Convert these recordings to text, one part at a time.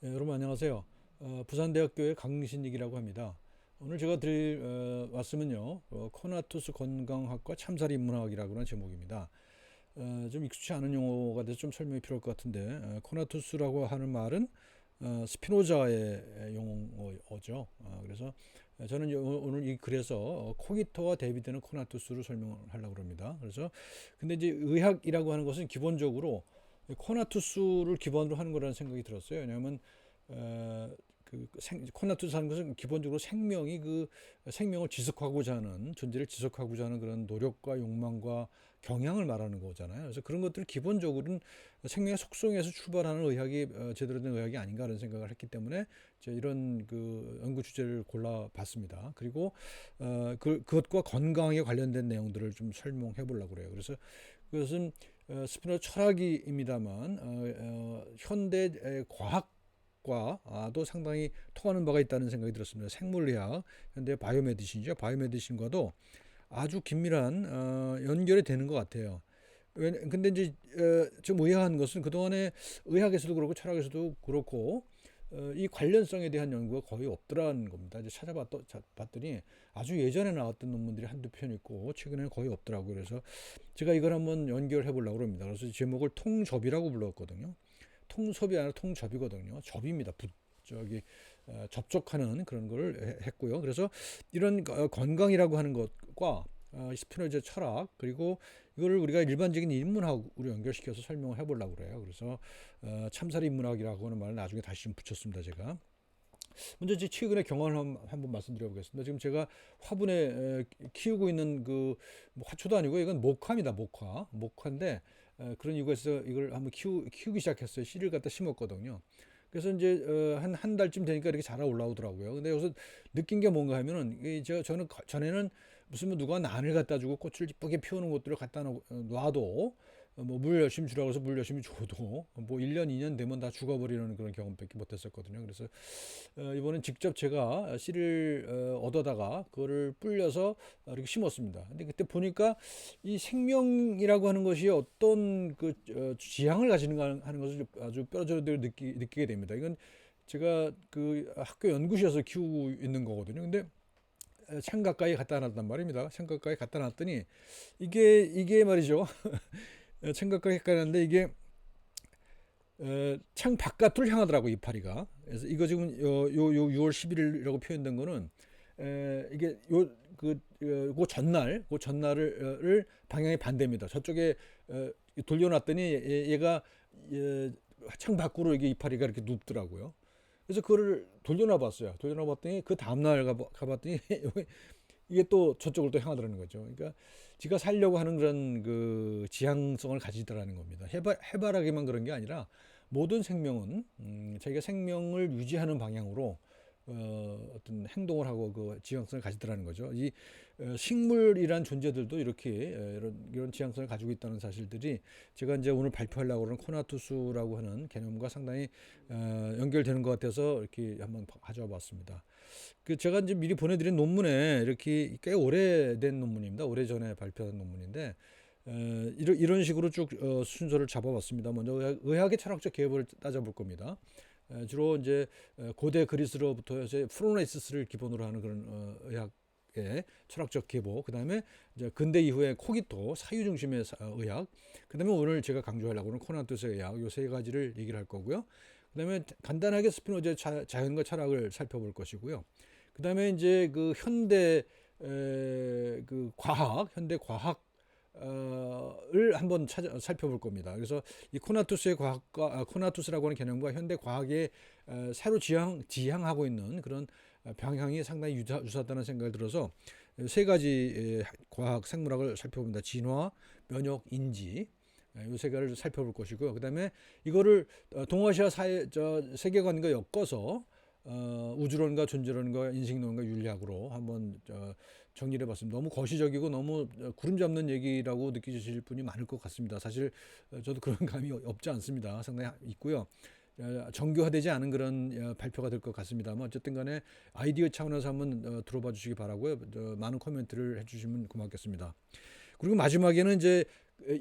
여러분 안녕하세요. 부산대학교의 강신익이라고 합니다. 오늘 제가 드릴 말씀은요, 코나투스 건강학과 참사리 인문학이라고 하는 제목입니다. 좀 익숙치 않은 용어가 돼서 좀 설명이 필요할 것 같은데, 코나투스라고 하는 말은 스피노자의 용어죠. 그래서 저는 오늘 이 글에서 코기토와 대비되는 코나투스를 설명하려고 합니다. 그래서 근데 이제 의학이라고 하는 것은 기본적으로 코나투스를 기본으로 하는 거라는 생각이 들었어요. 왜냐하면 코나투스 하는 것은 기본적으로 생명이 생명을 지속하고자 하는 존재를 지속하고자 하는 그런 노력과 욕망과 경향을 말하는 거잖아요. 그래서 그런 것들 기본적으로는 생명의 속성에서 출발하는 의학이 제대로 된 의학이 아닌가라는 생각을 했기 때문에 이런 연구 주제를 골라봤습니다. 그리고 그것과 건강에 관련된 내용들을 좀 설명해 보려고 그래요. 그래서 그것은 스피노자 철학입니다만 현대 과학과도 상당히 통하는 바가 있다는 생각이 들었습니다. 생물의학, 현대 바이오메디신이죠. 바이오메디신과도 아주 긴밀한 연결이 되는 것 같아요. 근데 이제 좀 의아한 것은 그동안에 의학에서도 그렇고 철학에서도 그렇고 이 관련성에 대한 연구가 거의 없더라는 겁니다. 이제 찾아봤더니 아주 예전에 나왔던 논문들이 한두 편 있고 최근에는 거의 없더라고요. 그래서 제가 이걸 한번 연결해 보려고 합니다. 그래서 제목을 통접이라고 불렀거든요. 통섭이 아니라 통접이거든요. 접입니다. 접촉하는 그런 걸 했고요. 그래서 이런 건강이라고 하는 것과 스피노자 철학 그리고 이거를 우리가 일반적인 인문학으로 연결시켜서 설명을 해보려고 그래요. 그래서 참사리 인문학이라고 하는 말을 나중에 다시 좀 붙였습니다. 제가 먼저 제 최근의 경험을 한번 말씀드려보겠습니다. 지금 제가 화분에 키우고 있는 뭐 화초도 아니고 이건 목화입니다. 목화인데 그런 이유가 있어서 이걸 한번 키우기 시작했어요. 씨를 갖다 심었거든요. 그래서 이제 한 달쯤 되니까 이렇게 자라 올라오더라고요. 근데 여기서 느낀 게 뭔가 하면은 저는 전에는 무슨 뭐 누가 난을 갖다 주고 꽃을 이쁘게 피우는 것들을 갖다 놔도 뭐 물 열심히 주라고 해서 물 열심히 줘도 뭐 1년, 2년 되면 다 죽어버리는 그런 경험밖에 못 했었거든요. 그래서 이번엔 직접 제가 씨를 얻어다가 그거를 불려서 이렇게 심었습니다. 근데 그때 보니까 이 생명이라고 하는 것이 어떤 지향을 가지는가 하는 것을 아주 뼈저리게 느끼게 됩니다. 이건 제가 학교 연구실에서 키우고 있는 거거든요. 근데 창 가까이 갖다 놨단 말입니다. 창 가까이 갖다 놨더니 이게 말이죠. 창 가까이 갖다 놨는데 이게 창 바깥을 향하더라고 이파리가. 그래서 이거 지금 요 6월 11일이라고 표현된 거는 이게 그 전날을 방향이 반대입니다. 저쪽에 돌려놨더니 얘가 창 밖으로 이게 이파리가 이렇게 눕더라고요. 그래서 그거를 돌려놔봤어요. 돌려놔봤더니 그 다음날 가봤더니 이게 또 저쪽을 또 향하더라는 거죠. 그러니까 지가 살려고 하는 그런 지향성을 가지더라는 겁니다. 해바라기만 그런 게 아니라 모든 생명은 자기가 생명을 유지하는 방향으로 어떤 행동을 하고 지향성을 가지더라는 거죠. 이 식물이란 존재들도 이렇게 이런 지향성을 가지고 있다는 사실들이 제가 이제 오늘 발표하려고 하는 코나투스라고 하는 개념과 상당히 연결되는 것 같아서 이렇게 한번 가져와 봤습니다. 제가 이제 미리 보내드린 논문에 이렇게 꽤 오래된 논문입니다. 오래전에 발표한 논문인데 이런 식으로 쭉 순서를 잡아봤습니다. 먼저 의학의 철학적 개요를 따져볼 겁니다. 주로 이제 고대 그리스로부터 해서 프로네시스를 기본으로 하는 그런 의학의 철학적 계보, 그 다음에 이제 근대 이후에 코기토 사유 중심의 의학, 그 다음에 오늘 제가 강조하려고 하는 코나투스의 의학, 요 세 가지를 얘기를 할 거고요. 그 다음에 간단하게 스피노자의 자연과 철학을 살펴볼 것이고요. 그 다음에 이제 현대 현대 과학 을 한번 살펴볼 겁니다. 그래서 이 코나투스의 코나투스라고 하는 개념과 현대 과학의 새로 지향하고 있는 그런 방향이 상당히 유사하다는 생각을 들어서 세 가지 과학 생물학을 살펴봅니다. 진화, 면역, 인지. 이 세 가지를 살펴볼 것이고요. 그다음에 이거를 동아시아 세계관과 엮어서 우주론과 존재론과 인식론과 윤리학으로 한번 정리를 해봤습니다. 너무 거시적이고 너무 구름 잡는 얘기라고 느끼실 분이 많을 것 같습니다. 사실 저도 그런 감이 없지 않습니다. 상당히 있고요. 정교화되지 않은 그런 발표가 될 것 같습니다만 어쨌든 간에 아이디어 차원에서 한번 들어봐 주시기 바라고요. 많은 코멘트를 해주시면 고맙겠습니다. 그리고 마지막에는 이제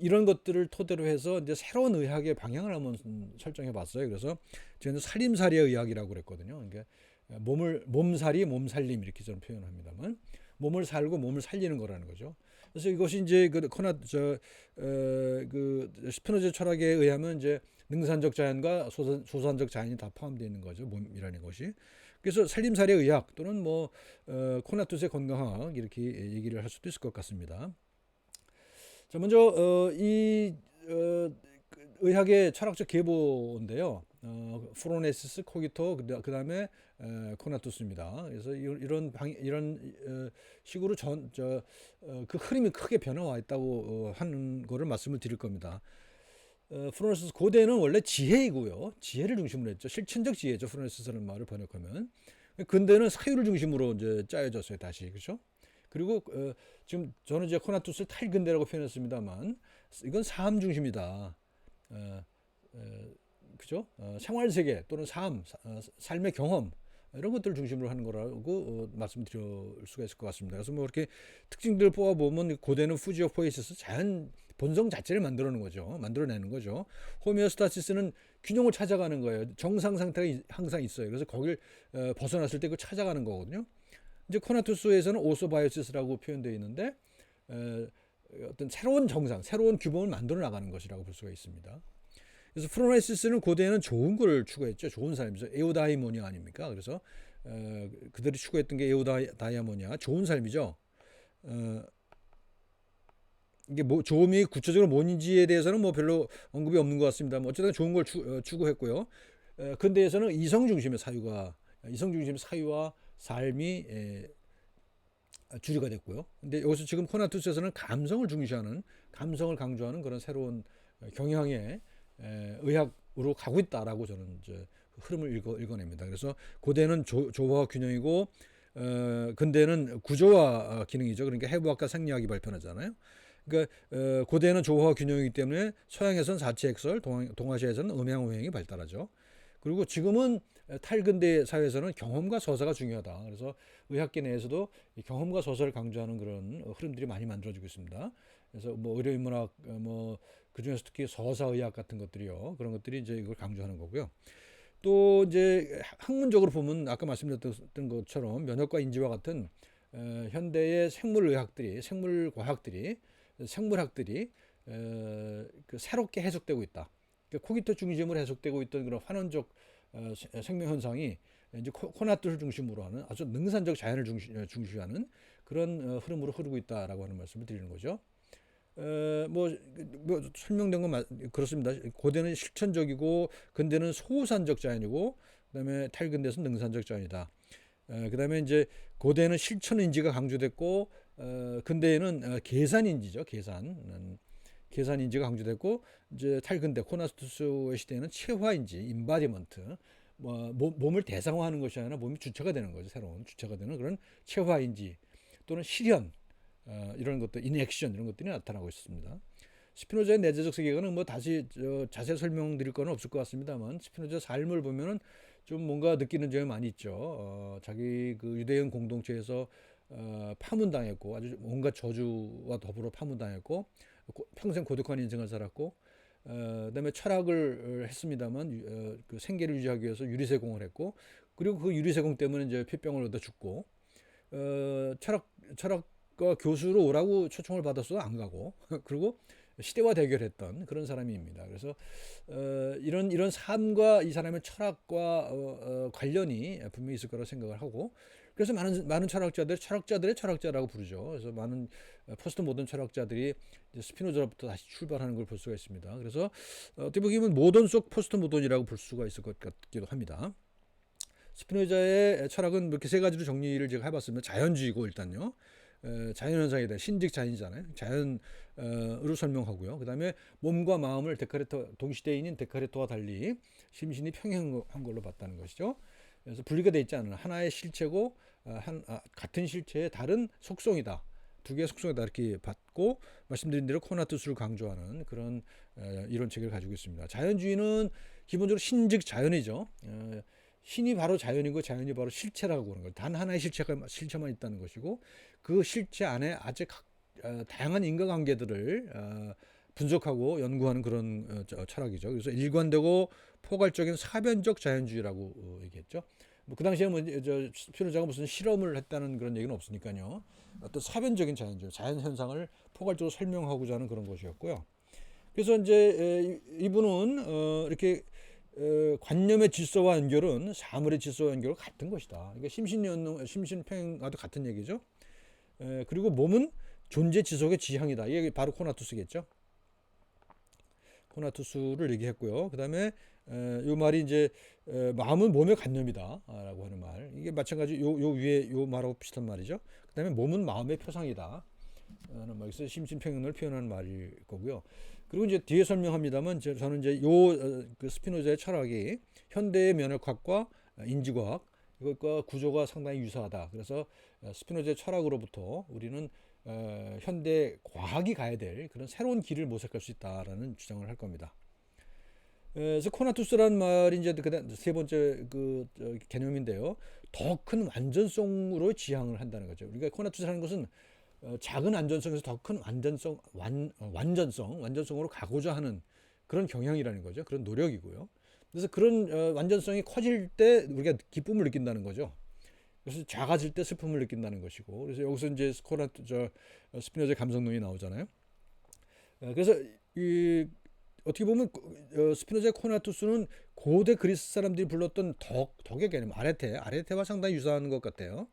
이런 것들을 토대로 해서 이제 새로운 의학의 방향을 한번 설정해 봤어요. 그래서 저는 살림살이의 의학이라고 그랬거든요. 그러니까 몸살이 몸살림 이렇게 저는 표현합니다만 몸을 살고 몸을 살리는 거라는 거죠. 그래서 이것이 이제 그 스피노자 철학에 의하면 이제 능산적 자연과 소산적 자연이 다 포함되어 있는 거죠. 몸이라는 것이. 그래서 살림살이 의학 또는 코나투스의 건강학 이렇게 얘기를 할 수도 있을 것 같습니다. 자, 먼저 이 의학의 철학적 계보인데요. 프로네시스, 코기토, 그다음에 코나투스입니다. 그래서 이런 식으로 그 흐름이 크게 변화와 있다고 하는 거를 말씀을 드릴 겁니다. 프로네시스 고대는 원래 지혜이고요. 지혜를 중심으로 했죠. 실천적 지혜죠. 프로네시스라는 말을 번역하면. 근대는 사유를 중심으로 이제 짜여졌어요. 다시 그렇죠? 그리고 지금 저는 이제 코나투스를 탈근대라고 표현했습니다만 이건 삶 중심이다. 그죠? 생활세계 또는 삶의 경험 이런 것들을 중심으로 하는 거라고 말씀드릴 수가 있을 것 같습니다. 그래서 뭐 이렇게 특징들을 뽑아보면 고대는 fuji of poiesis 자연 본성 자체를 만들어내는 거죠. 호메오스타시스는 균형을 찾아가는 거예요. 정상 상태가 항상 있어요. 그래서 거길 벗어났을 때 그걸 찾아가는 거거든요. 이제 코나투스에서는 오소바이오시스라고 표현되어 있는데 어떤 새로운 정상, 새로운 규범을 만들어 나가는 것이라고 볼 수가 있습니다. 그래서 프로네시스는 고대에는 좋은 걸 추구했죠. 좋은 삶이죠. 에우다이모니아 아닙니까? 그래서 그들이 추구했던 게 에우다이모니아, 좋은 삶이죠. 이게 좋음이 구체적으로 뭔지에 대해서는 뭐 별로 언급이 없는 것 같습니다만 어쨌든 좋은 걸 추구했고요. 근대에서는 이성 중심의 사유와 삶이 주류가 됐고요. 근데 여기서 지금 코나투스에서는 감성을 강조하는 그런 새로운 경향의 의학으로 가고 있다라고 저는 이제 흐름을 읽어냅니다. 그래서 고대는 조화와 균형이고 근대는 구조와 기능이죠. 그러니까 해부학과 생리학이 발전하잖아요. 그러니까 고대는 조화와 균형이기 때문에 서양에서는 사치액설, 동아시아에서는 음양오행이 발달하죠. 그리고 지금은 탈근대 사회에서는 경험과 서사가 중요하다. 그래서 의학계 내에서도 경험과 서사를 강조하는 그런 흐름들이 많이 만들어지고 있습니다. 그래서 뭐 의료인문학, 그 중에서 특히 서사의학 같은 것들이요. 그런 것들이 이제 이걸 강조하는 거고요. 또 이제 학문적으로 보면 아까 말씀드렸던 것처럼 면역과 인지와 같은 현대의 생물학들이 그 새롭게 해석되고 있다. 그러니까 코기토 중심으로 해석되고 있던 그런 환원적 생명 현상이 이제 코나투스를 중심으로 하는 아주 능산적 자연을 중시하는 그런 흐름으로 흐르고 있다라고 하는 말씀을 드리는 거죠. 뭐 설명된 건 그렇습니다. 고대는 실천적이고 근대는 소산적 자연이고 그다음에 탈근대에서는 능산적 자연이다. 그다음에 이제 고대는 실천인지가 강조됐고 근대에는 계산인지죠. 계산인지가 강조됐고 이제 탈근대 코나투스의 시대에는 체화인지 인바디먼트 몸을 대상화하는 것이 아니라 몸이 주체가 되는 거죠. 새로운 주체가 되는 그런 체화인지 또는 실현 이런 것들 인액션 이런 것들이 나타나고 있습니다. 스피노자의 내재적 세계관은 뭐 다시 자세히 설명드릴 건 없을 것 같습니다만 스피노자 삶을 보면은 좀 뭔가 느끼는 점이 많이 있죠. 자기 그 유대인 공동체에서 파문당했고 아주 온갖 저주와 더불어 파문당했고 평생 고독한 인생을 살았고 그다음에 철학을 했습니다만 그 생계를 유지하기 위해서 유리세공을 했고 그리고 그 유리세공 때문에 이제 폐병을 얻어 죽고 철학과 교수로 오라고 초청을 받았어도 안 가고 그리고 시대와 대결했던 그런 사람입니다. 그래서 이런 삶과 이 사람의 철학과 관련이 분명히 있을 거라고 생각을 하고 그래서 많은 철학자들의 철학자라고 부르죠. 그래서 많은 포스트 모던 철학자들이 스피노자로부터 다시 출발하는 걸 볼 수가 있습니다. 그래서 어떻게 보면 모던 속 포스트 모던이라고 볼 수가 있을 것 같기도 합니다. 스피노자의 철학은 이렇게 세 가지로 정리를 제가 해봤습니다. 자연주의고 일단요. 자연현상에 대한 신직 자연이잖아요. 자연으로 설명하고요. 그 다음에 몸과 마음을 동시대인인 데카르토와 달리 심신이 평행한 걸로 봤다는 것이죠. 그래서 분리가 되어 있지 않은 하나의 실체고 같은 실체의 다른 속성이다. 두 개의 속성이다 이렇게 봤고 말씀드린 대로 코나투스를 강조하는 그런 이론책을 가지고 있습니다. 자연주의는 기본적으로 신즉 자연이죠. 신이 바로 자연이고 자연이 바로 실체라고 하는 거예요. 단 하나의 실체만 있다는 것이고 그 실체 안에 아주 다양한 인과관계들을 분석하고 연구하는 그런 철학이죠. 그래서 일관되고 포괄적인 사변적 자연주의라고 얘기했죠. 뭐 그 당시에 뭐저 스피노자가 무슨 실험을 했다는 그런 얘기는 없으니까요. 어떤 사변적인 자연주의, 자연 현상을 포괄적으로 설명하고자 하는 그런 것이었고요. 그래서 이제 이분은 이렇게 관념의 질서와 연결은 사물의 질서와 연결과 같은 것이다. 이게 심신평행과도 같은 얘기죠. 그리고 몸은 존재 지속의 지향이다. 이게 바로 코나투스겠죠. 코나투스를 얘기했고요. 그다음에 요 말이 이제 마음은 몸의 관념이다라고 하는 말. 이게 마찬가지 요 위에 요 말하고 비슷한 말이죠. 그다음에 몸은 마음의 표상이다. 하는 말에서 심신평행을 표현하는 말일 거고요. 그리고 이제 뒤에 설명합니다만 저는 이제 그 스피노자의 철학이 현대의 면역학과 인지과학 이것과 구조가 상당히 유사하다. 그래서 스피노자의 철학으로부터 우리는 현대 과학이 가야 될 그런 새로운 길을 모색할 수 있다라는 주장을 할 겁니다. 그래서 코나투스라는 말이 이제 세 번째 개념인데요. 더 큰 완전성으로 지향을 한다는 거죠. 우리가 코나투스라는 것은 작은 안전성에서 더 큰 완전성으로 가고자 하는 그런 경향이라는 거죠. 그런 노력이고요. 그래서 그런 완전성이 커질 때 우리가 기쁨을 느낀다는 거죠. 그래서 작아질 때 슬픔을 느낀다는 것이고, 그래서 여기서 이제 스피노자의 감성론이 나오잖아요. 그래서 어떻게 보면 스피노자의 코나투스는 고대 그리스 사람들이 불렀던 덕의 개념, 아레테와 상당히 유사한 것 같아요.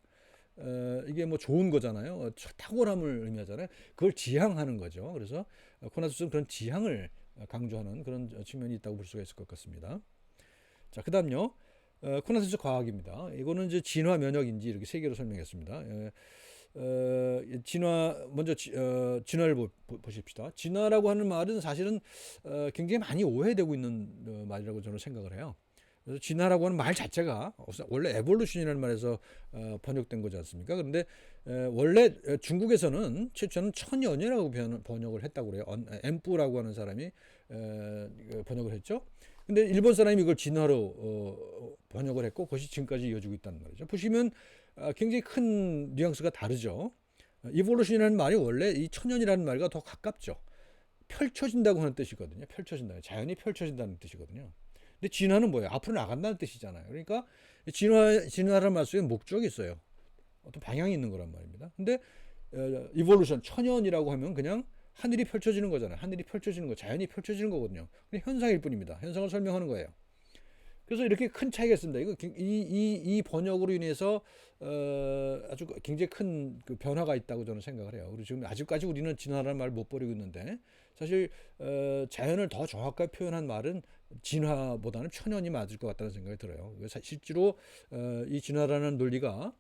이게 뭐 좋은 거잖아요. 탁월함을 의미하잖아요. 그걸 지향하는 거죠. 그래서 코나투스는 그런 지향을 강조하는 그런 측면이 있다고 볼 수가 있을 것 같습니다. 자, 그다음요. 코나투스 과학입니다. 이거는 이제 진화 면역인지 이렇게 세 개로 설명했습니다. 먼저 진화를 보십시다. 진화라고 하는 말은 사실은 굉장히 많이 오해되고 있는 말이라고 저는 생각을 해요. 그래서 진화라고 하는 말 자체가 원래 에볼루션이라는 말에서 번역된 거지 않습니까? 그런데 원래 중국에서는 최초는 천연이라고 번역을 했다고 그래요. 엠뿌라고 하는 사람이 번역을 했죠. 근데 일본 사람이 이걸 진화로 번역을 했고 그것이 지금까지 이어지고 있다는 말이죠. 보시면 굉장히 큰 뉘앙스가 다르죠. 이볼루션이라는 말이 원래 이 천연이라는 말과 더 가깝죠. 펼쳐진다고 하는 뜻이거든요. 펼쳐진다. 자연이 펼쳐진다는 뜻이거든요. 근데 진화는 뭐예요? 앞으로 나간다는 뜻이잖아요. 그러니까 진화라는 말 속에 목적이 있어요. 어떤 방향이 있는 거란 말입니다. 근데 이볼루션 천연이라고 하면 그냥 하늘이 펼쳐지는 거잖아요. 하늘이 펼쳐지는 거, 자연이 펼쳐지는 거거든요. 그냥 현상일 뿐입니다. 현상을 설명하는 거예요. 그래서 이렇게 큰 차이가 있습니다. 이 번역으로 인해서 아주 굉장히 큰 그 변화가 있다고 저는 생각을 해요. 그리고 지금 아직까지 우리는 진화라는 말을 못 버리고 있는데 사실 자연을 더 정확하게 표현한 말은 진화보다는 천연이 맞을 것 같다는 생각이 들어요. 실제로 이 진화라는 논리가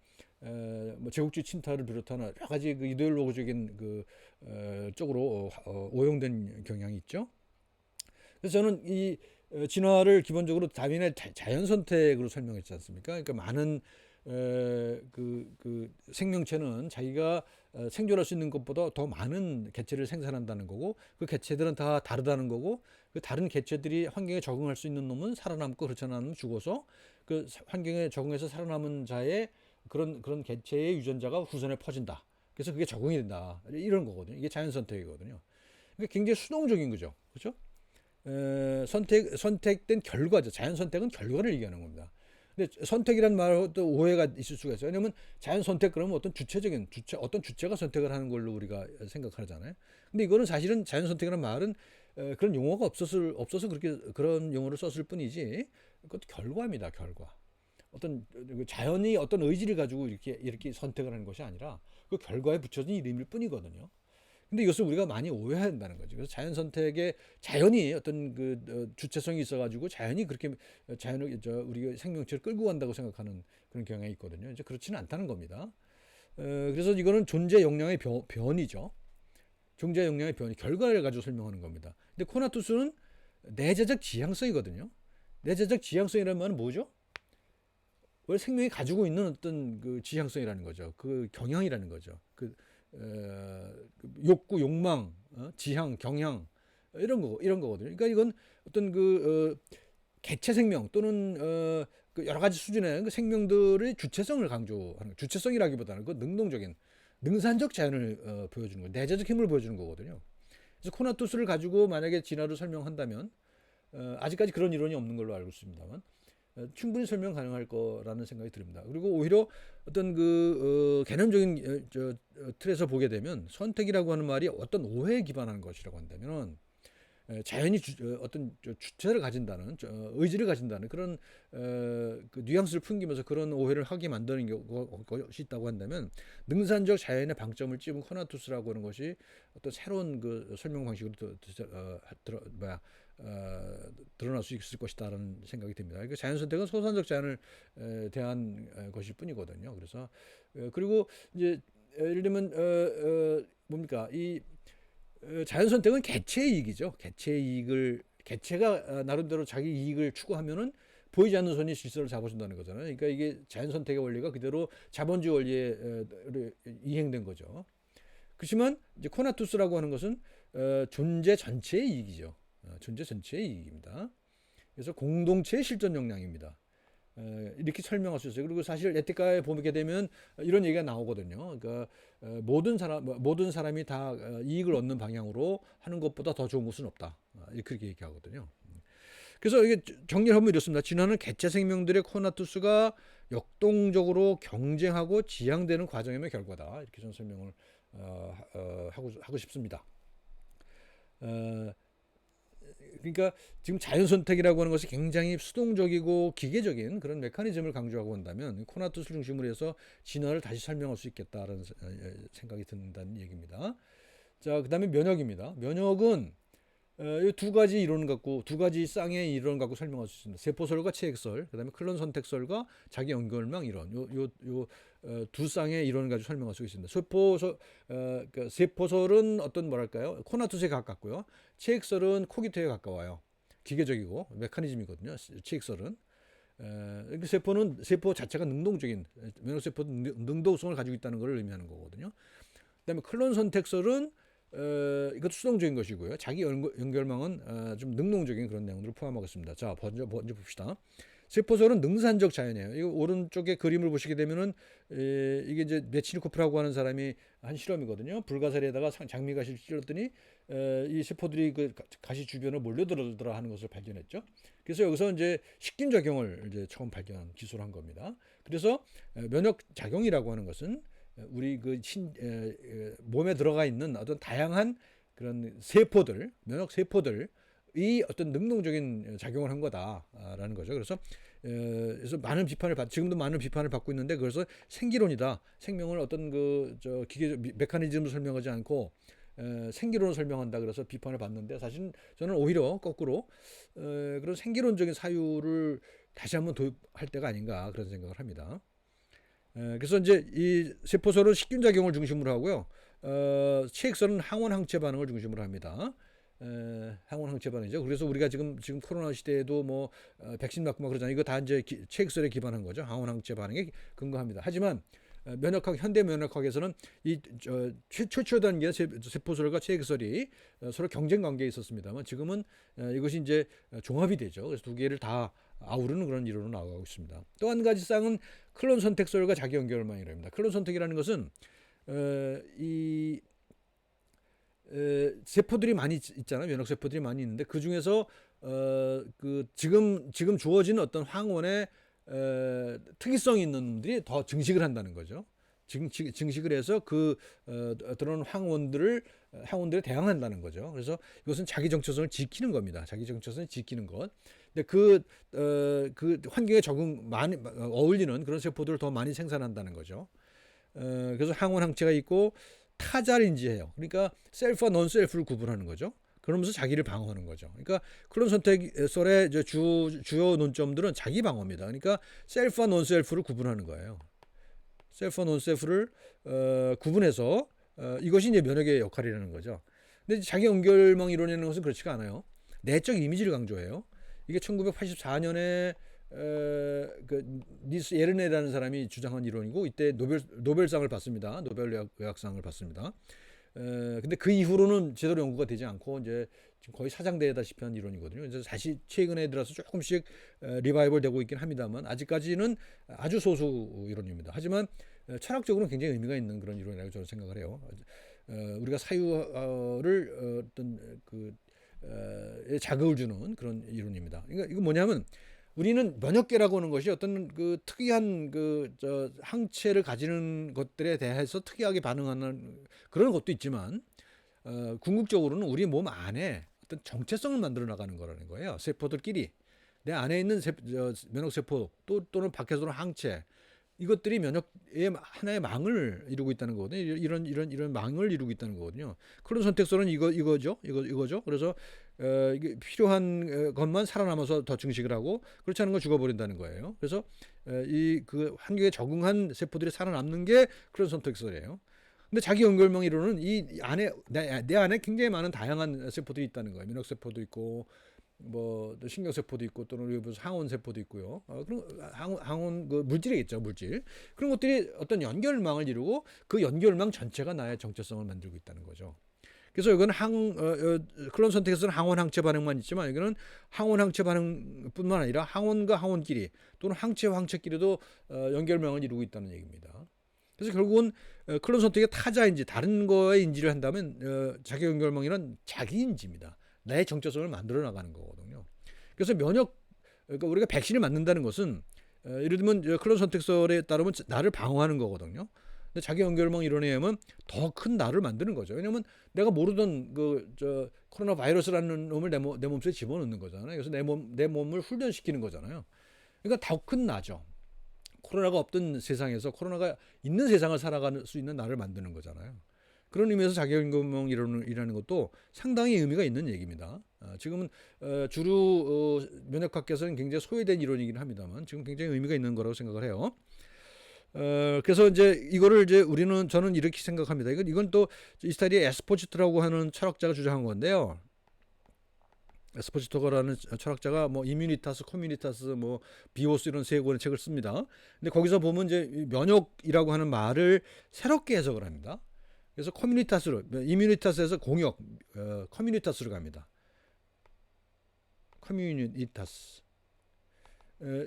뭐 제국주의 친타를 비롯한 여러 가지 그 이데올로기적인 쪽으로 오용된 경향이 있죠. 그래서 저는 이 진화를 기본적으로 다윈의 자연 선택으로 설명했지 않습니까? 그러니까 많은 그 생명체는 자기가 생존할 수 있는 것보다 더 많은 개체를 생산한다는 거고 그 개체들은 다 다르다는 거고 그 다른 개체들이 환경에 적응할 수 있는 놈은 살아남고 그렇지 않으면 죽어서 그 환경에 적응해서 살아남은 자의 그런 개체의 유전자가 후손에 퍼진다. 그래서 그게 적응이 된다. 이런 거거든요. 이게 자연 선택이거든요. 그러니까 굉장히 수동적인 거죠. 그렇죠? 선택된 결과죠. 자연 선택은 결과를 얘기하는 겁니다. 근데 선택이란 말도 오해가 있을 수가 있어요. 왜냐하면 자연 선택 그러면 어떤 어떤 주체가 선택을 하는 걸로 우리가 생각하잖아요. 근데 이거는 사실은 자연 선택이라는 말은 그런 용어가 없어서 그런 용어를 썼을 뿐이지 그것도 결과입니다. 결과. 어떤 자연이 어떤 의지를 가지고 이렇게 선택을 하는 것이 아니라 그 결과에 붙여진 이름일 뿐이거든요. 근데 이것을 우리가 많이 오해한다는 거죠. 그래서 자연 선택에 자연이 어떤 주체성이 있어가지고 자연이 그렇게 자연을 우리 생명체를 끌고 간다고 생각하는 그런 경향이 있거든요. 이제 그렇지는 않다는 겁니다. 그래서 이거는 존재 역량의 변이죠. 존재 역량의 변이, 결과를 가지고 설명하는 겁니다. 근데 코나투스는 내재적 지향성이거든요. 내재적 지향성이라는 말은 뭐죠? 원래 생명이 가지고 있는 어떤 그 지향성이라는 거죠. 그 경향이라는 거죠. 욕구, 욕망, 지향, 경향 이런 거거든요. 그러니까 이건 어떤 개체 생명 또는 그 여러 가지 수준의 그 생명들의 주체성을 강조하는 주체성이라기보다는 그 능동적인 능산적 자연을 보여주는 거, 내재적 힘을 보여주는 거거든요. 그래서 코나투스를 가지고 만약에 진화를 설명한다면 아직까지 그런 이론이 없는 걸로 알고 있습니다만 충분히 설명 가능할 거라는 생각이 듭니다. 그리고 오히려 어떤 그 개념적인 틀에서 보게 되면 선택이라고 하는 말이 어떤 오해에 기반한 것이라고 한다면은 자연이 어떤 주체를 가진다는 의지를 가진다는 그런 그 뉘앙스를 풍기면서 그런 오해를 하게 만드는 것이 있다고 한다면 능산적 자연의 방점을 찝은 코나투스라고 하는 것이 어떤 새로운 그 설명 방식으로 드러날 수 있을 것이다라는 생각이 듭니다. 그러니까 자연 선택은 소선적 자연을 대한 것일 뿐이거든요. 그래서 그리고 이제 예를 들면 뭡니까 이 자연 선택은 개체의 이익이죠. 개체가 나름대로 자기 이익을 추구하면은 보이지 않는 손이 질서를 잡아준다는 거잖아요. 그러니까 이게 자연 선택의 원리가 그대로 자본주의 원리에 이행된 거죠. 그렇지만 이제 코나투스라고 하는 것은 존재 전체의 이익이죠. 존재 전체의 이익입니다. 그래서 공동체의 실존 역량입니다. 이렇게 설명할 수 있어요. 그리고 사실 에티카에 보게 되면 이런 얘기가 나오거든요. 그러니까 모든 사람이 다 이익을 얻는 방향으로 하는 것보다 더 좋은 것은 없다. 그렇게 얘기하거든요. 그래서 이게 정리를 하면 이렇습니다. 진화는 개체 생명들의 코나투스가 역동적으로 경쟁하고 지향되는 과정의 결과다. 이렇게 좀 설명을 하고 싶습니다. 그러니까 지금 자연 선택이라고 하는 것이 굉장히 수동적이고 기계적인 그런 메커니즘을 강조하고 한다면 코나투스를 중심으로 해서 진화를 다시 설명할 수 있겠다라는 생각이 든다는 얘기입니다. 자, 그다음에 면역입니다. 면역은 두 가지 이론 갖고 두 가지 쌍의 이론 갖고 설명할 수 있습니다. 세포설과 체액설, 그다음에 클론 선택설과 자기 연결망 이론. 두 쌍의 이론을 가지고 설명할 수 있습니다. 그러니까 세포설은 어떤 뭐랄까요? 코나투스에 가깝고요. 체액설은 코기토에 가까워요. 기계적이고 메커니즘이거든요. 체액설은. 세포 자체가 능동적인 면역세포는 능동성을 가지고 있다는 것을 의미하는 거거든요. 그다음에 클론 선택설은 이것도 수동적인 것이고요. 자기 연결망은 좀 능동적인 그런 내용들을 포함하고 있습니다. 자, 먼저 봅시다. 세포설은 능산적 자연이에요. 이 오른쪽에 그림을 보시게 되면은 이게 이제 메치니코프라고 하는 사람이 한 실험이거든요. 불가사리에다가 장미가시를 찔렀더니 이 세포들이 그 가시 주변을 몰려들더라 하는 것을 발견했죠. 그래서 여기서 이제 식균 작용을 이제 처음 기술한 겁니다. 그래서 면역 작용이라고 하는 것은 우리 그 몸에 들어가 있는 어떤 다양한 그런 세포들, 면역 세포들이 어떤 능동적인 작용을 한 거다라는 거죠. 그래서 많은 지금도 많은 비판을 받고 있는데 그래서 생기론이다. 생명을 어떤 기계 메커니즘을 설명하지 않고 생기론을 설명한다. 그래서 비판을 받는데 사실 저는 오히려 거꾸로 그런 생기론적인 사유를 다시 한번 도입할 때가 아닌가 그런 생각을 합니다. 그래서 이제 이 세포설은 식균 작용을 중심으로 하고요. 체액설은 항원 항체 반응을 중심으로 합니다. 항원 항체 반응이죠. 그래서 우리가 지금 코로나 시대에도 뭐 백신 맞고 막 그러잖아요. 이거 다 이제 체액설에 기반한 거죠. 항원 항체 반응에 근거합니다. 하지만 현대 면역학에서는 이 최초 단계 세포설과 체액설이 서로 경쟁 관계에 있었습니다만 지금은 이것이 이제 종합이 되죠. 그래서 두 개를 다 아우르는 그런 이론으로 나오고 있습니다. 또 한 가지 쌍은 클론 선택설과 자기 연결망이랍니다. 클론 선택이라는 것은 이 세포들이 많이 있잖아요. 면역 세포들이 많이 있는데 그 중에서 그 지금 주어진 어떤 황원의 특이성이 있는 놈들이 더 증식을 한다는 거죠. 증식을 해서 들어오는 항원들에 대항한다는 거죠. 그래서 이것은 자기 정체성을 지키는 겁니다. 자기 정체성을 지키는 것. 근데 그 환경에 많이 어울리는 그런 세포들을 더 많이 생산한다는 거죠. 그래서 항원 항체가 있고 타자를 인지해요. 그러니까 셀프와 논 셀프를 구분하는 거죠. 그러면서 자기를 방어하는 거죠. 그러니까 클론 선택설의 주요 논점들은 자기 방어입니다. 그러니까 셀프와 논 셀프를 구분하는 거예요. 셀프와 논 셀프를 구분해서 이것이 이제 면역의 역할이라는 거죠. 근데 자기 연결망 이론이라는 것은 그렇지가 않아요. 내적 이미지를 강조해요. 이게 1984년에 그 니스 예르네라는 사람이 주장한 이론이고 이때 노벨상을 받습니다. 노벨 의학상을 받습니다. 근데 그 이후로는 제대로 연구가 되지 않고 이제 지금 거의 사장되다시피 한 이론이거든요. 그래서 다시 최근에 들어서 조금씩 리바이벌 되고 있긴 합니다만 아직까지는 아주 소수 이론입니다. 하지만 철학적으로는 굉장히 의미가 있는 그런 이론이라고 저는 생각을 해요. 우리가 사유를 어떤 자극을 주는 그런 이론입니다. 그러니까 이거 뭐냐면 우리는 면역계라고 하는 것이 어떤 그 특이한 항체를 가지는 것들에 대해서 특이하게 반응하는 그런 것도 있지만 궁극적으로는 우리 몸 안에 어떤 정체성을 만들어 나가는 거라는 거예요. 세포들끼리 내 안에 있는 면역세포 또는 밖에서는 항체 이것들이 면역의 하나의 망을 이루고 있다는 거거든요. 이런 망을 이루고 있다는 거거든요. 그런 선택설은 이거죠. 그래서 이게 필요한 것만 살아남아서 더 증식을 하고 그렇지 않은 건 죽어버린다는 거예요. 그래서 이 그 환경에 적응한 세포들이 살아남는 게 그런 선택설이에요. 근데 자기 연결망 이론은 이 안에 내 안에 굉장히 많은 다양한 세포들이 있다는 거예요. 면역세포도 있고 뭐 신경세포도 있고 또는 항원세포도 있고요. 그런 항원 그 물질이겠죠, 물질. 그런 것들이 어떤 연결망을 이루고 그 연결망 전체가 나의 정체성을 만들고 있다는 거죠. 그래서 이건 그런 선택에서는 항원 항체 반응만 있지만 여기는 항원 항체 반응뿐만 아니라 항원과 항원끼리 또는 항체와 항체끼리도 연결망을 이루고 있다는 얘기입니다. 그래서 결국은 클론 선택의 타자인지 다른 거에 인지를 한다면 자기 연결망이란 자기 인지입니다. 나의 정체성을 만들어 나가는 거거든요. 그래서 그러니까 우리가 백신을 맞는다는 것은 예를 들면 클론 선택설에 따르면 나를 방어하는 거거든요. 근데 자기 연결망 이론에 의하면 더 큰 나를 만드는 거죠. 왜냐면 내가 모르던 코로나 바이러스라는 놈을 내 몸속에 집어넣는 거잖아요. 그래서 내 몸을 훈련시키는 거잖아요. 그러니까 더 큰 나죠. 코로나가 없던 세상에서 코로나가 있는 세상을 살아갈 수 있는 나를 만드는 거잖아요. 그런 의미에서 자기연결망 이론이라는 것도 상당히 의미가 있는 얘기입니다. 지금은 주류 면역학계에서는 굉장히 소외된 이론이긴 합니다만 지금 굉장히 의미가 있는 거라고 생각을 해요. 그래서 이제 이거를 이제 저는 이렇게 생각합니다. 이건 또 이스타리의 에스포지토라고 하는 철학자가 주장한 건데요. 에스포지토라는 철학자가 뭐 이뮤니타스, 커뮤니타스, 뭐 비오스 이런 세 권의 책을 씁니다. 근데 거기서 보면 이제 면역이라고 하는 말을 새롭게 해석을 합니다. 그래서 커뮤니타스로 이뮤니타스에서 공역, 커뮤니타스로 갑니다. 커뮤니타스.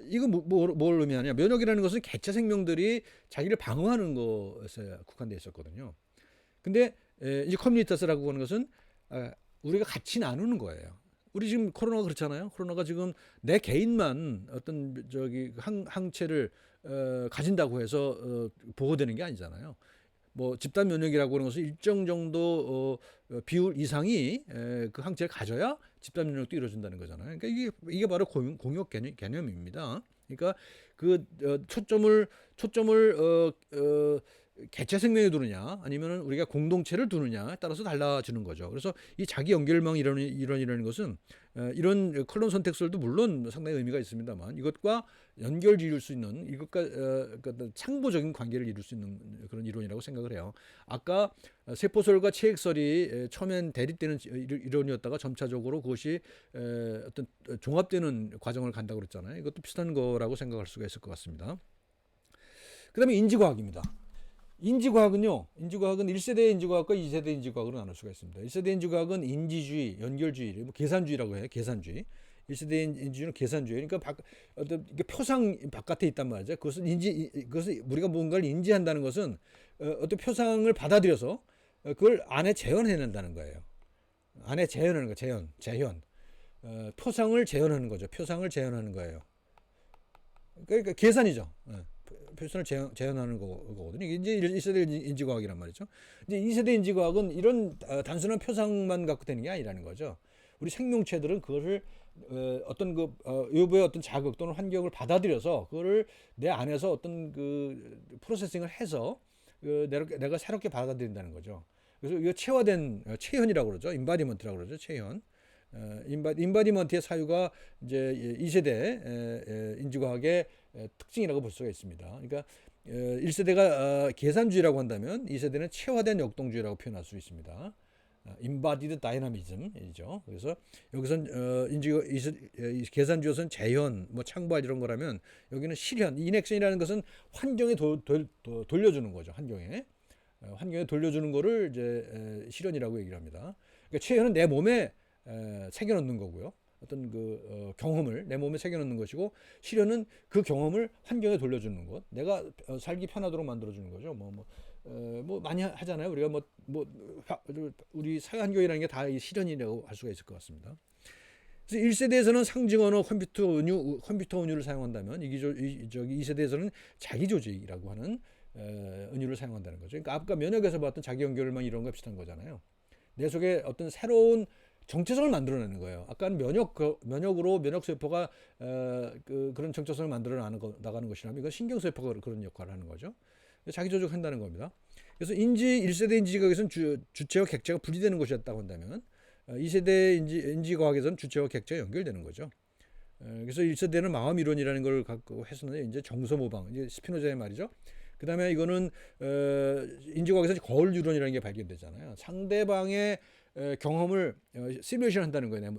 이거 뭘 의미하냐? 면역이라는 것은 개체 생명들이 자기를 방어하는 것에 국한되어 있었거든요. 근데 이제 커뮤니타스라고 하는 것은 우리가 같이 나누는 거예요. 우리 지금 코로나가 그렇잖아요. 코로나가 지금 내 개인만 어떤 항체를 가진다고 해서 보호되는 게 아니잖아요. 뭐 집단 면역이라고 하는 것은 일정 정도 비율 이상이 그 항체를 가져야 집단 면역도 이루어진다는 거잖아요. 그러니까 이게 바로 공역 개념입니다. 그러니까 그 초점을 개체 생명에 두느냐 아니면 우리가 공동체를 두느냐에 따라서 달라지는 거죠. 그래서 이 자기 연결망 이론이라는 것은 이런 클론 선택설도 물론 상당히 의미가 있습니다만 이것과 연결 지을 수 있는 이것과 상보적인 관계를 이룰 수 있는 그런 이론이라고 생각을 해요. 아까 세포설과 체액설이 처음엔 대립되는 이론이었다가 점차적으로 그것이 어떤 종합되는 과정을 간다고 그랬잖아요. 이것도 비슷한 거라고 생각할 수가 있을 것 같습니다. 그다음에 인지과학입니다. 인지과학은 1세대 인지과학과 2세대 인지과학으로 나눌 수가 있습니다. 1세대 인지과학은 인지주의, 연결주의, 뭐 계산주의라고 해요. 계산주의. 1세대 인지주의는 계산주의. 그러니까 어떤 표상 바깥에 있단 말이죠. 그것은 우리가 뭔가를 인지한다는 것은 어떤 표상을 받아들여서 그걸 안에 재현해낸다는 거예요. 안에 재현하는 거, 재현. 표상을 재현하는 거죠. 표상을 재현하는 거예요. 그러니까 계산이죠. 표현을 재현하는 거거든요. 이제 1세대 인지과학이란 말이죠. 이제 2세대 인지과학은 이런 단순한 표상만 갖고 되는 게 아니라는 거죠. 우리 생명체들은 그것을 어떤 외부의 어떤 자극 또는 환경을 받아들여서 그거를 내 안에서 어떤 그 프로세싱을 해서 내가 새롭게 받아들인다는 거죠. 그래서 이거 체현이라고 그러죠. 인바디먼트라고 그러죠. 체현. 인바디먼트의 사유가 이제 2세대 인지과학의 특징이라고 볼 수가 있습니다. 그러니까 1세대가 계산주의라고 한다면 2세대는 체화된 역동주의라고 표현할 수 있습니다. embodied dynamism이죠. 그래서 여기선 계산주에서는 재현, 뭐 창발 이런 거라면 여기는 실현, 인액션이라는 것은 환경에 돌려주는 거죠. 환경에 돌려주는 거를 이제 실현이라고 얘기를 합니다. 그러니까 체현은 내 몸에 새겨넣는 거고요. 어떤 경험을 내 몸에 새겨넣는 것이고 실현은 그 경험을 환경에 돌려주는 것. 내가 살기 편하도록 만들어주는 거죠. 뭐 많이 하잖아요. 우리가 우리 사회 환경이라는 게 다 실현이라고 할 수가 있을 것 같습니다. 그래서 1세대에서는 상징 언어 컴퓨터 은유를 사용한다면 저기 2세대에서는 자기 조직이라고 하는 은유를 사용한다는 거죠. 그러니까 아까 면역에서 봤던 자기 연결망 이런 거 비슷한 거잖아요. 내 속에 어떤 새로운 정체성을 만들어내는 거예요. 아까는 면역으로 면역세포가 그런 정체성을 만들어 나가는 것이라면 이건 신경세포가 그런 역할을 하는 거죠. 자기 조직한다는 겁니다. 그래서 1세대 인지과학에서는 주체와 객체가 분리되는 것이었다고 한다면 2세대 인지과학에서는 주체와 객체가 연결되는 거죠. 그래서 1세대는 마음 이론이라는 걸 갖고 해서는 이제 정서 모방, 이제 스피노자의 말이죠. 그 다음에 이거는 인지과학에서 거울 이론이라는 게 발견되잖아요. 상대방의 경험을 시뮬레이션 한다는 거예요.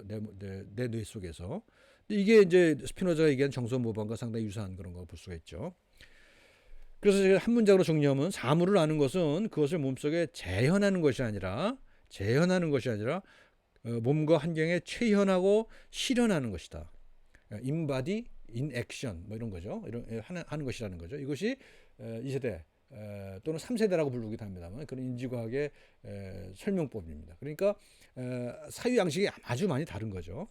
내 뇌 속에서. 이게 이제 스피노자가 얘기한 정서 모방과 상당히 유사한 그런 거 볼 수가 있죠. 그래서 제가 한 문장으로 정리하면 사물을 아는 것은 그것을 몸속에 재현하는 것이 아니라 몸과 환경에 체현하고 실현하는 것이다. embody in action 뭐 이런 거죠. 하는 것이라는 거죠. 이것이 2세대 또는 3세대라고 부르기도 합니다만 그런 인지과학의 설명법입니다. 그러니까 사유 양식이 아주 많이 다른 거죠.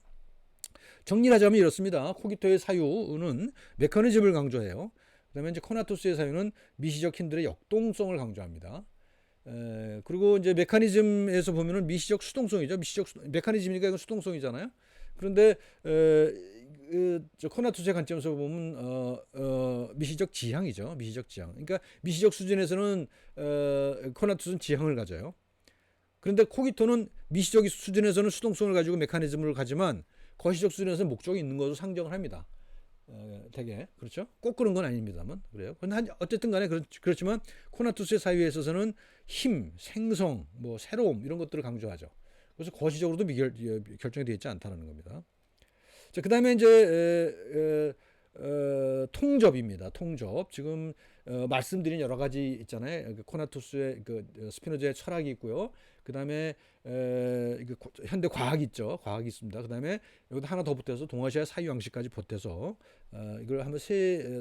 정리를 하자면 이렇습니다. 코기토의 사유는 메커니즘을 강조해요. 그다음에 이제 코나투스의 사유는 미시적 힌들의 역동성을 강조합니다. 그리고 이제 메커니즘에서 보면은 미시적 수동성이죠. 메커니즘이니까 이건 수동성이잖아요. 그런데 코나투스의 관점에서 보면 미시적 지향이죠. 미시적 지향. 그러니까 미시적 수준에서는 코나투스는 지향을 가져요. 그런데 코기토는 미시적 수준에서는 수동성을 가지고 메커니즘을 가지만 거시적 수준에서는 목적이 있는 것으로 상정을 합니다. 되게 그렇죠. 꼭 그런 건 아닙니다만 그래요. 어쨌든 간에 그렇지만 코나투스의 사유에 있어서는 힘, 생성, 뭐 새로움 이런 것들을 강조하죠. 그래서 거시적으로도 결정이 되어 있지 않다는 겁니다. 자, 그다음에 이제 통접입니다. 통접. 지금 말씀드린 여러 가지 있잖아요. 코나투스의 스피노자의 철학이 있고요. 그다음에 현대 과학이 있죠. 과학이 있습니다. 그다음에 여기다 하나 더 붙여서 동아시아 사유 양식까지 보태서 이걸 한번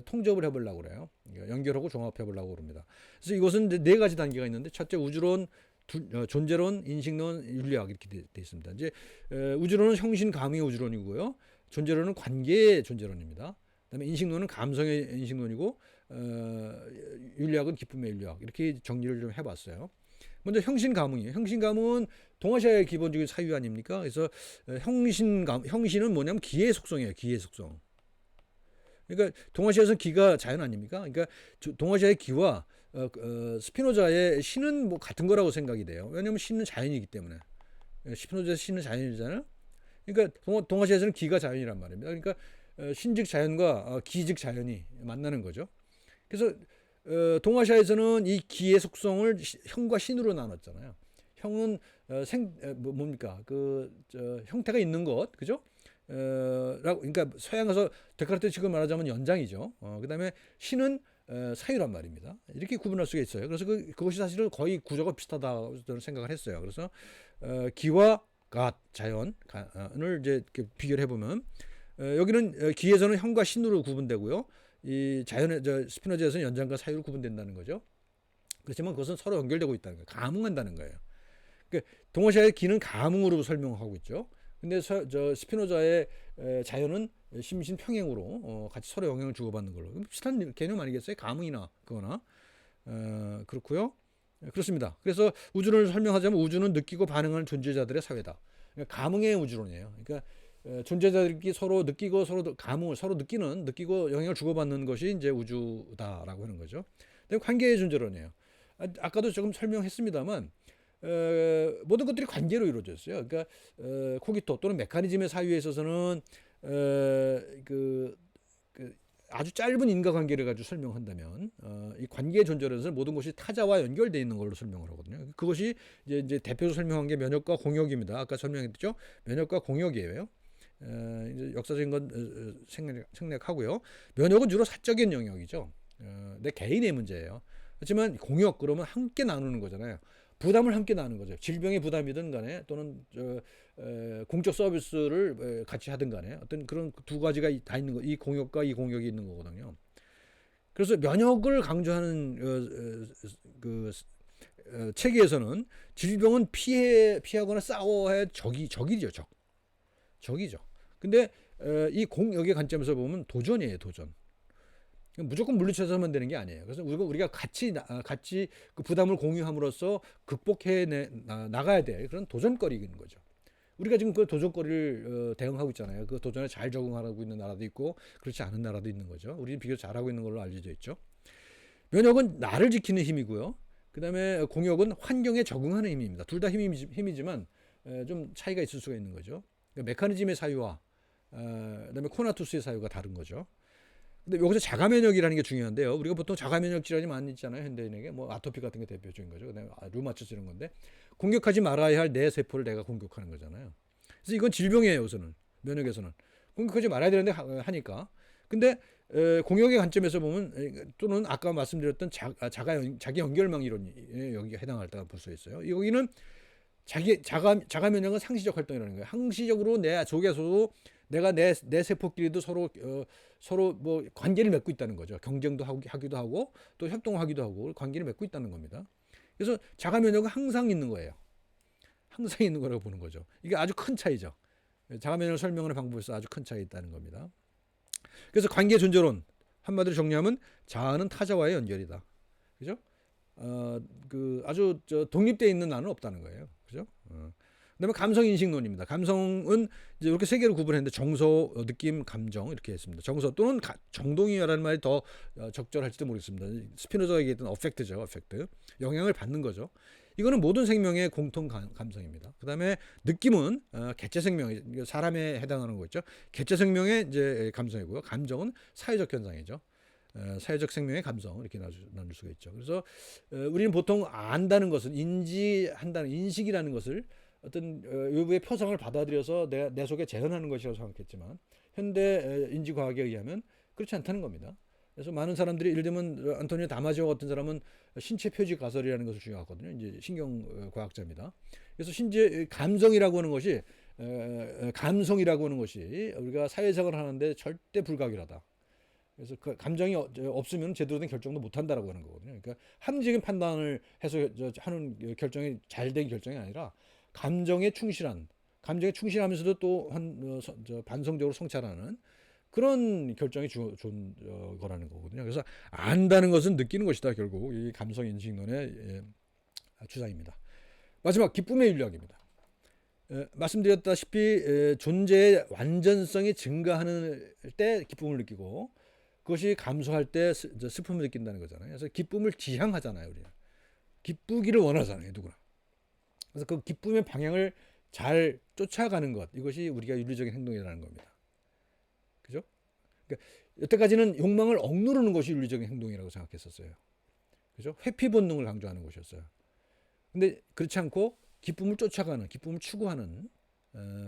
통접을 해보려고 그래요. 연결하고 종합해보려고 그럽니다. 그래서 이것은 네 가지 단계가 있는데 첫째 우주론, 존재론, 인식론, 윤리학 이렇게 돼 있습니다. 이제 우주론은 형신 가능의 우주론이고요. 존재론은 관계의 존재론입니다. 그다음에 인식론은 감성의 인식론이고 윤리학은 기쁨의 윤리학 이렇게 정리를 좀 해봤어요. 먼저 형신감흥이에요. 형신감흥은 동아시아의 기본적인 사유 아닙니까? 그래서 형신은 뭐냐면 기의 속성이에요. 기의 속성. 그러니까 동아시아에서 기가 자연 아닙니까? 그러니까 동아시아의 기와 스피노자의 신은 뭐 같은 거라고 생각이 돼요. 왜냐하면 신은 자연이기 때문에. 스피노자의 신은 자연이잖아요. 그러니까 동아시아에서는 기가 자연이란 말입니다. 그러니까 신즉 자연과 기즉 자연이 만나는 거죠. 그래서 동아시아에서는 이 기의 속성을 형과 신으로 나눴잖아요. 형은 뭡니까? 형태가 있는 것, 그죠? 그러니까 서양에서 데카르트 지금 말하자면 연장이죠. 그다음에 신은 사유란 말입니다. 이렇게 구분할 수가 있어요. 그래서 그것이 사실은 거의 구조가 비슷하다고 저는 생각을 했어요. 그래서 기와 자연을 이제 비교를 해보면 여기는 기에서는 형과 신으로 구분되고요. 이 스피노자에서는 연장과 사유로 구분된다는 거죠. 그렇지만 그것은 서로 연결되고 있다는 거예요. 감흥한다는 거예요. 그러니까 동아시아의 기는 감흥으로 설명하고 있죠. 근데 스피노자의 자연은 심신평행으로 같이 서로 영향을 주고받는 걸로 비슷한 개념 아니겠어요? 감흥이나 그거나 그렇고요. 그렇습니다. 그래서 우주론을 설명하자면 우주는 느끼고 반응하는 존재자들의 사회다. 그러니까 감흥의 우주론이에요. 그러니까 존재자들끼리 서로 느끼고 감흥을 서로 느끼고 영향을 주고받는 것이 이제 우주다라고 하는 거죠. 관계의 존재론이에요. 아까도 조금 설명했습니다만 모든 것들이 관계로 이루어져 있어요. 그러니까 코기토 또는 메커니즘의 사유에 있어서는 아주 짧은 인과관계를 가지고 설명한다면 이 관계의 존재론에서는 모든 것이 타자와 연결되어 있는 걸로 설명을 하거든요. 그것이 이제 대표로 설명한 게 면역과 공역입니다. 아까 설명했죠. 면역과 공역이에요. 이제 역사적인 건 생략하고요. 면역은 주로 사적인 영역이죠. 내 개인의 문제예요. 그렇지만 공역 그러면 함께 나누는 거잖아요. 부담을 함께 나누는 거죠. 질병의 부담이든 간에 또는 공적 서비스를 같이 하든 간에 어떤 그런 두 가지가 다 있는 거. 이 공역과 이 공역이 있는 거거든요. 그래서 면역을 강조하는 체계에서는 질병은 피하거나 싸워야 적이죠, 적이죠. 근데 이 공역의 관점에서 보면 도전이에요, 도전. 무조건 물리쳐서만 되는 게 아니에요. 그래서 우리가 같이 그 부담을 공유함으로써 극복해 나가야 될 그런 도전거리인 거죠. 우리가 지금 그 도전거리를 대응하고 있잖아요. 그 도전에 잘 적응하고 있는 나라도 있고 그렇지 않은 나라도 있는 거죠. 우리는 비교적 잘하고 있는 걸로 알려져 있죠. 면역은 나를 지키는 힘이고요. 그다음에 공역은 환경에 적응하는 힘입니다. 둘 다 힘이지만 좀 차이가 있을 수가 있는 거죠. 그러니까 메커니즘의 사유와 그다음에 코나투스의 사유가 다른 거죠. 근데 여기서 자가 면역이라는 게 중요한데요. 우리가 보통 자가 면역 질환이 많이 있잖아요. 현대인에게 뭐 아토피 같은 게 대표적인 거죠. 그다음에 류마티스 이런 건데 공격하지 말아야 할 내 세포를 내가 공격하는 거잖아요. 그래서 이건 질병이에요. 우선은 면역에서는 공격하지 말아야 되는데 하니까. 근데 공역의 관점에서 보면 또는 아까 말씀드렸던 자기 연결망 이론이 여기에 해당할 때가 벌써 있어요. 여기는 자가 면역은 상시적 활동이라는 거예요. 항시적으로 내 속에서도 내가 내 세포끼리도 서로 뭐 관계를 맺고 있다는 거죠. 경쟁도 하기도 하고 또 협동하기도 하고 관계를 맺고 있다는 겁니다. 그래서 자가 면역은 항상 있는 거예요. 항상 있는 거라고 보는 거죠. 이게 아주 큰 차이죠. 자가 면역을 설명하는 방법에서 아주 큰 차이 있다는 겁니다. 그래서 관계 존재론 한마디로 정리하면 자아는 타자와의 연결이다. 그죠? 아주 독립되어 있는 나는 없다는 거예요. 그죠? 그다음에 감성 인식론입니다. 감성은 이제 이렇게 세 개로 구분했는데 정서, 느낌, 감정 이렇게 했습니다. 정서 또는 정동이라는 말이 더 적절할지도 모르겠습니다. 스피노자가 얘기했던 어펙트죠, 어펙트. 영향을 받는 거죠. 이거는 모든 생명의 공통 감성입니다. 그다음에 느낌은 개체 생명, 사람에 해당하는 거죠. 개체 생명의 이제 감성이고요. 감정은 사회적 현상이죠. 사회적 생명의 감성 이렇게 나눌 수가 있죠. 그래서 우리는 보통 안다는 것은 인지한다는 인식이라는 것을 어떤 외부의 표상을 받아들여서 내 속에 재현하는 것이라고 생각했지만 현대 인지과학에 의하면 그렇지 않다는 겁니다. 그래서 많은 사람들이 예를 들면 안토니오 다마지오 같은 사람은 신체 표지 가설이라는 것을 주장하거든요. 이제 신경과학자입니다. 그래서 신체 감성이라고 하는 것이 감성이라고 하는 것이 우리가 사회생활을 하는데 절대 불가결하다. 그래서 그 감정이 없으면 제대로 된 결정도 못 한다라고 하는 거거든요. 그러니까 합리적인 판단을 해서 하는 결정이 잘 된 결정이 아니라 감정에 충실하면서도 또 반성적으로 성찰하는 그런 결정이 좋은 거라는 거거든요. 그래서 안다는 것은 느끼는 것이다. 결국 이 감성 인식론의 주장입니다. 마지막 기쁨의 윤리학입니다. 말씀드렸다시피 존재의 완전성이 증가하는 때 기쁨을 느끼고 그것이 감소할 때 슬픔을 느낀다는 거잖아요. 그래서 기쁨을 지향하잖아요. 우리는 기쁘기를 원하잖아요. 누구나. 그래서 그 기쁨의 방향을 잘 쫓아가는 것, 이것이 우리가 윤리적인 행동이라는 겁니다. 그죠? 그러니까 여태까지는 욕망을 억누르는 것이 윤리적인 행동이라고 생각했었어요. 그죠? 회피 본능을 강조하는 것이었어요. 근데 그렇지 않고 기쁨을 쫓아가는, 기쁨을 추구하는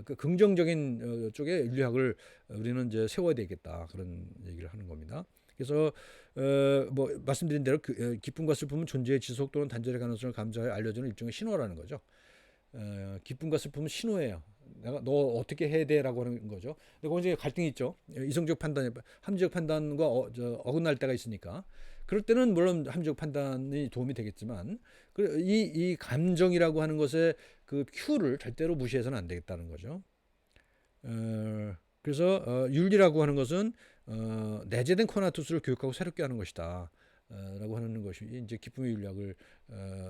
그 긍정적인 쪽의 윤리학을 우리는 이제 세워야 되겠다, 그런 얘기를 하는 겁니다. 그래서 뭐 말씀드린 대로 기쁨과 슬픔은 존재의 지속 또는 단절의 가능성을 감지하여 알려주는 일종의 신호라는 거죠. 기쁨과 슬픔은 신호예요. 내가 너 어떻게 해야 돼라고 하는 거죠. 근데 거기서 갈등이 있죠. 이성적 판단, 합리적 판단과 어긋날 때가 있으니까. 그럴 때는 물론 합리적 판단이 도움이 되겠지만 이 감정이라고 하는 것의 그 큐를 절대로 무시해서는 안 되겠다는 거죠. 그래서 윤리라고 하는 것은 내재된 코나투스를 교육하고 새롭게 하는 것이다. 라고 하는 것이 이제 기쁨의 윤리학을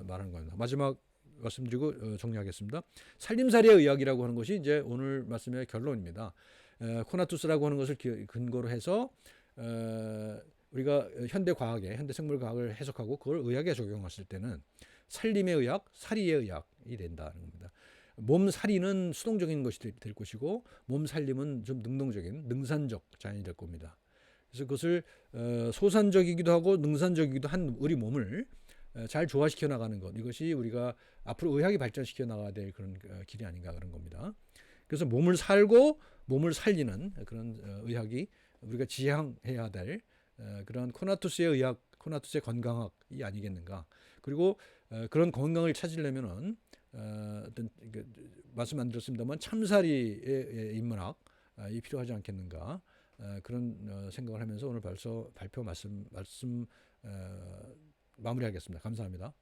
말하는 겁니다. 마지막 말씀드리고 정리하겠습니다. 살림살이의 의학이라고 하는 것이 이제 오늘 말씀의 결론입니다. 코나투스라고 하는 것을 근거로 해서 우리가 현대 생물과학을 해석하고 그걸 의학에 적용했을 때는 살림의 의학, 살이의 의학이 된다는 겁니다. 몸 살이는 수동적인 것이 될 것이고 몸 살림은 좀 능동적인 능산적 자연이 될 겁니다. 그래서 그것을 소산적이기도 하고 능산적이기도 한 우리 몸을 잘 조화시켜 나가는 것, 이것이 우리가 앞으로 의학이 발전시켜 나가야 될 그런 길이 아닌가 그런 겁니다. 그래서 몸을 살고 몸을 살리는 그런 의학이 우리가 지향해야 될 그런 코나투스의 의학, 코나투스의 건강학이 아니겠는가. 그리고 그런 건강을 찾으려면은 어떤 말씀 안 드렸습니다만 참사리의 인문학이 필요하지 않겠는가 그런 생각을 하면서 오늘 발표 말씀 마무리하겠습니다. 감사합니다.